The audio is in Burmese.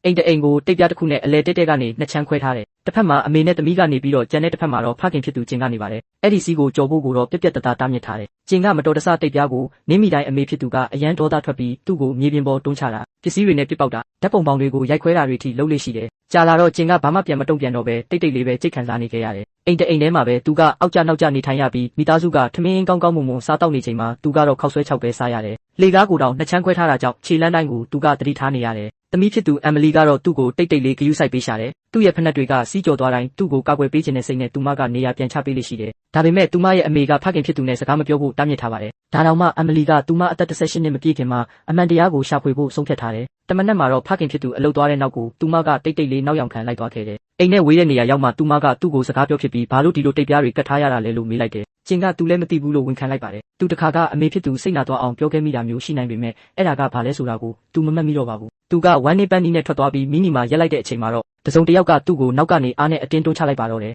အိမ်တအိမ်ကိုတိတ်ပြတစ်ခုနဲ့အလဲတက်တက်ကနေနှစ်ချမ်းခွဲထားတယ်တစ်ဖက်မှာအမေနဲ့သမီးကနေပြီးတော့ကျန်တဲ့တစ်ဖက်မှာတော့ဖခင်ဖြစ်သူကျင်ကနေပါတယ်အဲ့ဒီစီးကိုကြော်ဖို့ကိုတော့ပြက်ပြက်တသားတားမြစ်ထားတယ်ကျင်ကမတော်တဆတိတ်ပြားကိုနင်းမိတိုင်းအမေဖြစ်သူကအရန်ဒေါသထွက်ပြီးသူ့ကိုမြေပြင်ပေါ်တွန်းချတာပစ္စည်းတွေနဲ့ပြစ်ပေါက်တာဓာတ်ပုံပေါင်းတွေကိုရိုက်ခွဲတာတွေထိလှုပ်လေ့ရှိတယ်ကြာလာတော့ကျင်ကဘာမှပြန်မတုံ့ပြန်တော့ပဲတိတ်တိတ်လေးပဲကြိတ်ခံစားနေခဲ့ရတယ်အိမ်တအိမ်ထဲမှာပဲသူကအောက်ကျနောက်ကျနေထိုင်ရပြီးမိသားစုကထမင်းကောင်းကောင်းမွန်မွန်စားတောက်နေချိန်မှာသူကတော့ခောက်ဆွဲချောက်ပဲစားရတယ်လေကားကိုတောင်နှစ်ချမ်းခွဲထားတာကြောင့်ခြေလမ်းတိုင်းကိုသူကသတိထားနေရတယ်သမီးဖြစ်သူအမ်မလီကတော့သူ့ကိုတိတ်တိတ်လေးဂရုစိုက်ပေးရှာတယ်သူ့ရဲ့ဖက်နှက်တွေကစီးကြော်သွားတိုင်းသူ့ကိုကာကွယ်ပေးခြင်းနဲ့စိတ်နဲ့သူမကနေရာပြန်ချပေးလိမ့်ရှိတယ်ဒါပေမဲ့သူမရဲ့အမေကဖခင်ဖြစ်သူနဲ့စကားမပြောဖို့တားမြစ်ထားပါတယ်ဒါတောင်မှအမ်မလီကသူမအသက်18နှစ်မပြည့်ခင်မှာအမှန်တရားကိုရှာဖွေဖို့ဆုံးဖြတ်ထားတယ်တမနက်မှာတော့ဖခင်ဖြစ်သူအလုပ်သွားတဲ့နောက်ကိုသူမကတိတ်တိတ်လေးနောက်ယောင်ခံလိုက်သွားခဲ့တယ်အိမ်နဲ့ဝေးတဲ့နေရာရောက်မှသူမကသူ့ကိုစကားပြောဖြစ်ပြီးဘာလို့ဒီလိုတိတ်ပြားတွေကတ်ထားရတာလဲလို့မေးလိုက်တယ်ကျင်ကသူလည်းမသိဘူးလို့ဝန်ခံလိုက်ပါတယ်သူတခါကအမေဖြစ်သူစိတ်နာသွားအောင်ပြောခဲ့မိတာမျိုးရှိနိုင်ပေမဲ့အဲ့ဒါကဘာလဲဆိုတာကိုသူမမှတ်မိတော့ပါဘူးသူကဝမ်းနေပန်းနီးနဲ့ထွက်သွားပြီးမိနီမှာရက်လိုက်တဲ့အချိန်မှာတော့တစုံတစ်ယောက်ကသူ့ကိုနောက်ကနေအားနဲ့အတင်းတွန်းချလိုက်ပါတော့တယ်